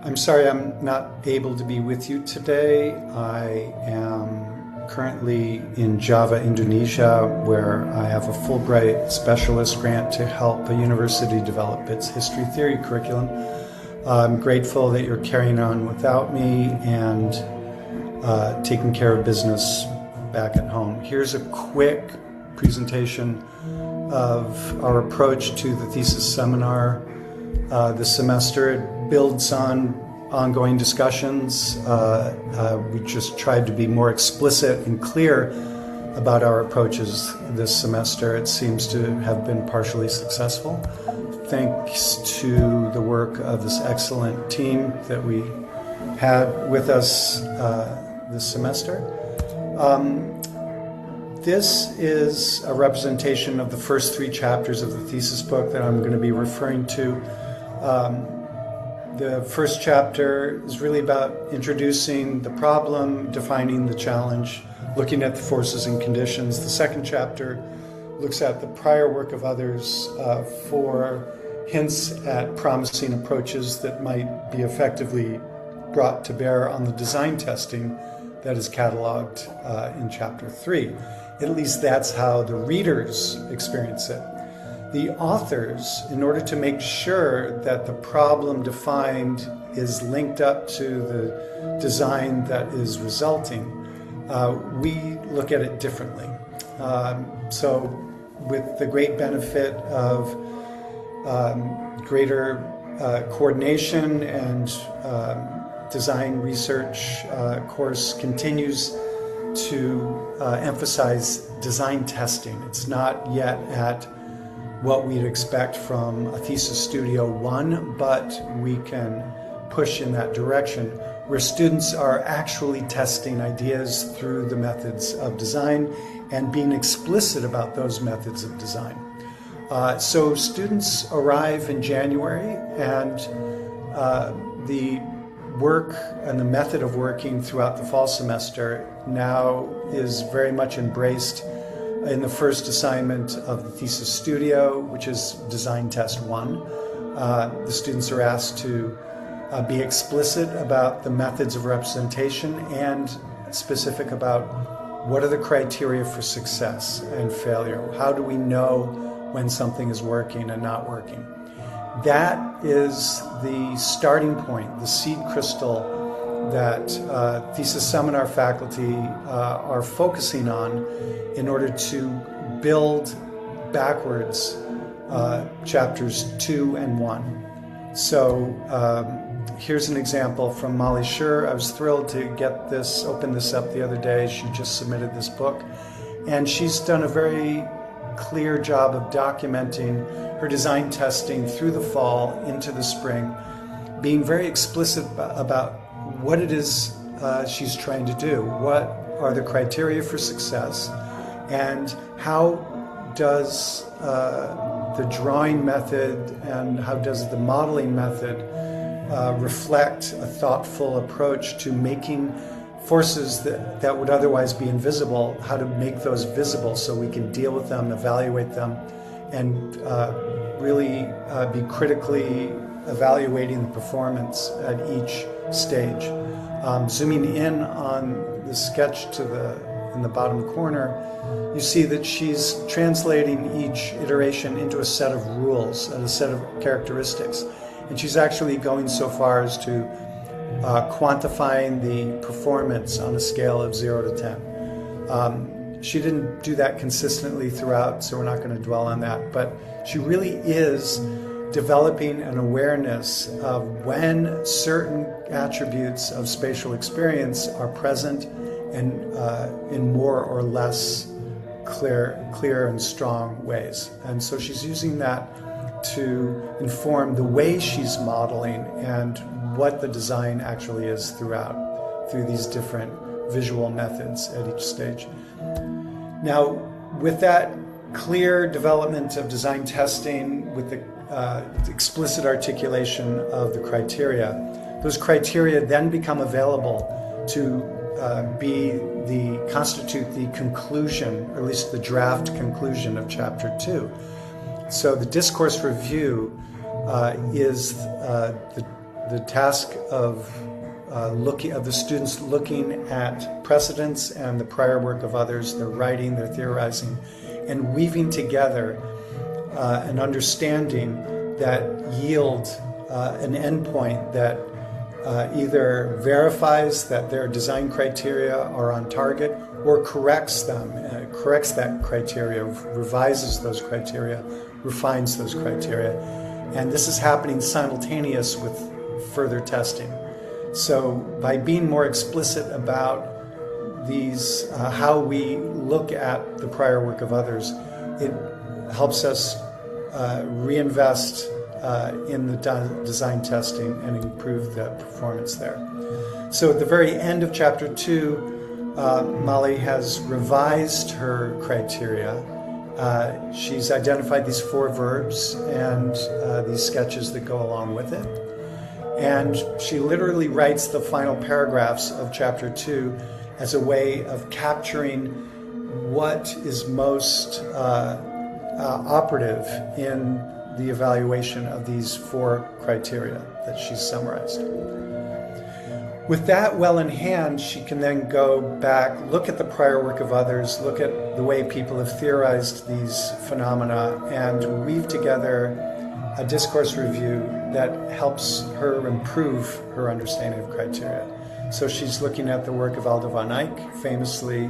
I'm sorry I'm not able to be with you today. I am currently in Java, Indonesia, where I have a Fulbright specialist grant to help a university develop its history theory curriculum. I'm grateful that you're carrying on without me and taking care of business back at home. Here's a quick presentation of our approach to the thesis seminar this semester. It builds on ongoing discussions. We just tried to be more explicit and clear about our approaches this semester. It seems to have been partially successful, thanks to the work of this excellent team that we had with us this semester. This is a representation of the first 3 chapters of the thesis book that I'm going to be referring to. The first chapter is really about introducing the problem, defining the challenge, looking at the forces and conditions. The second chapter looks at the prior work of others for hints at promising approaches that might be effectively brought to bear on the design testing that is cataloged in chapter 3. At least that's how the readers experience it. The authors, in order to make sure that the problem defined is linked up to the design that is resulting, we look at it differently. So with the great benefit of greater coordination and design research course continues to emphasize design testing. It's not yet at what we'd expect from a thesis studio 1, but we can push in that direction where students are actually testing ideas through the methods of design and being explicit about those methods of design. So students arrive in January, and the work and the method of working throughout the fall semester now is very much embraced in the first assignment of the thesis studio, which is design test 1. The students are asked to be explicit about the methods of representation and specific about what are the criteria for success and failure. How do we know when something is working and not working? That is the starting point, the seed crystal that thesis seminar faculty are focusing on in order to build backwards chapters 2 and 1. So here's an example from Molly Schur. I was thrilled to open this up the other day. She just submitted this book, and she's done a very clear job of documenting her design testing through the fall into the spring, being very explicit about what it is she's trying to do, what are the criteria for success, and how does the drawing method and how does the modeling method reflect a thoughtful approach to making forces that would otherwise be invisible, how to make those visible so we can deal with them, evaluate them, and really be critically evaluating the performance at each stage. Zooming in on the sketch in the bottom corner, you see that she's translating each iteration into a set of rules and a set of characteristics. And she's actually going so far as to quantifying the performance on a scale of 0 to 10. She didn't do that consistently throughout, so we're not going to dwell on that. But she really is developing an awareness of when certain attributes of spatial experience are present and in more or less clear and strong ways. And so she's using that to inform the way she's modeling and what the design actually is through these different visual methods at each stage. Now, with that clear development of design testing, with the explicit articulation of the criteria, those criteria then become available to constitute the conclusion, or at least the draft conclusion of chapter 2. So the discourse review is the task of the students looking at precedents and the prior work of others, their writing, their theorizing, and weaving together an understanding that yield an endpoint that either verifies that their design criteria are on target or corrects them, corrects that criteria, revises those criteria, refines those criteria. And this is happening simultaneous with further testing. So by being more explicit about these, how we look at the prior work of others, it helps us reinvest in the design testing and improve the performance there. So at the very end of chapter 2, Molly has revised her criteria. She's identified these 4 verbs and these sketches that go along with it. And she literally writes the final paragraphs of chapter 2 as a way of capturing what is most operative in the evaluation of these 4 criteria that she's summarized. With that well in hand, she can then go back, look at the prior work of others, look at the way people have theorized these phenomena, and weave together a discourse review that helps her improve her understanding of criteria. So she's looking at the work of Aldo van Eyck, famously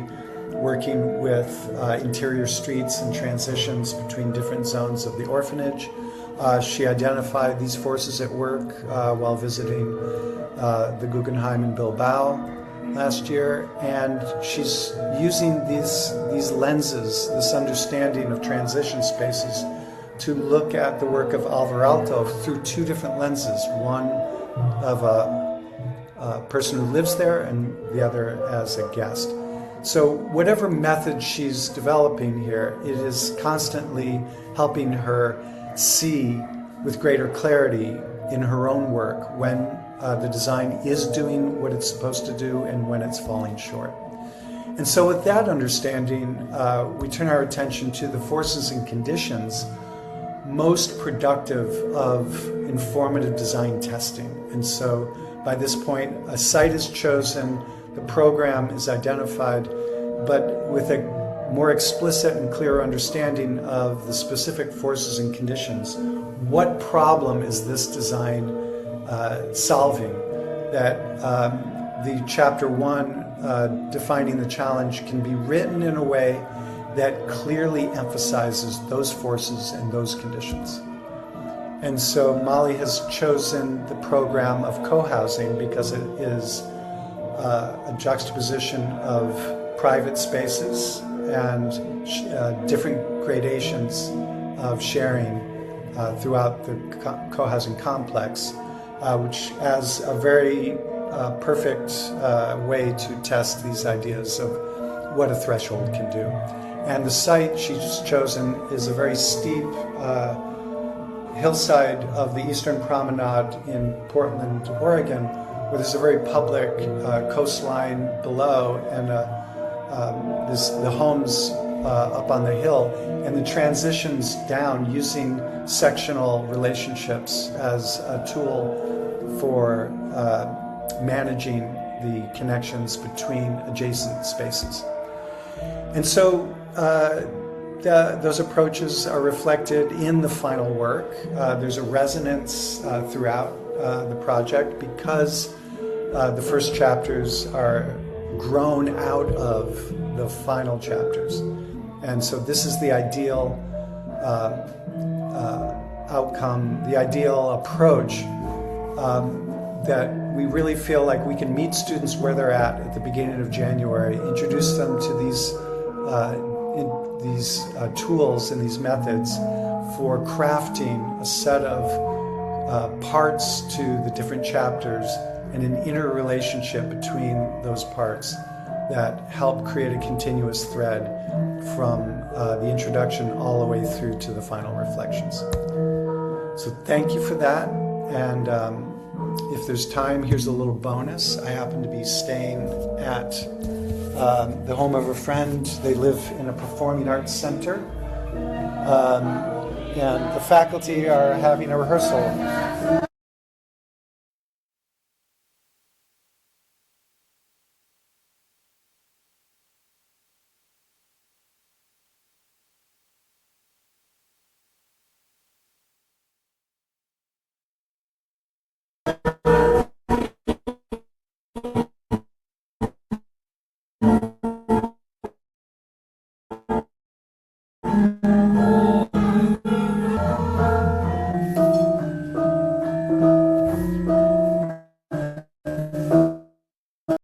working with interior streets and transitions between different zones of the orphanage. She identified these forces at work while visiting the Guggenheim in Bilbao last year, and she's using these lenses, this understanding of transition spaces, to look at the work of Alvar Aalto through 2 different lenses, one of a person who lives there and the other as a guest. So whatever method she's developing here, it is constantly helping her see with greater clarity in her own work when the design is doing what it's supposed to do and when it's falling short. And so with that understanding, we turn our attention to the forces and conditions most productive of informative design testing. And so by this point, a site is chosen, the program is identified, but with a more explicit and clearer understanding of the specific forces and conditions. What problem is this design solving? That the chapter 1, defining the challenge, can be written in a way that clearly emphasizes those forces and those conditions. And so Molly has chosen the program of co-housing because it is a juxtaposition of private spaces and different gradations of sharing throughout the co-housing complex, which as a very perfect way to test these ideas of what a threshold can do. And the site she's chosen is a very steep hillside of the Eastern Promenade in Portland, Oregon, where there's a very public coastline below and the homes up on the hill, and the transitions down using sectional relationships as a tool for managing the connections between adjacent spaces. And so those approaches are reflected in the final work. There's a resonance throughout the project because the first chapters are grown out of the final chapters. And so this is the ideal outcome, the ideal approach that we really feel like we can meet students where they're at the beginning of January, introduce them to these tools and these methods for crafting a set of parts to the different chapters and an interrelationship between those parts that help create a continuous thread from the introduction all the way through to the final reflections. So thank you for that, and if there's time, here's a little bonus. I happen to be staying at the home of a friend. They live in a performing arts center, and the faculty are having a rehearsal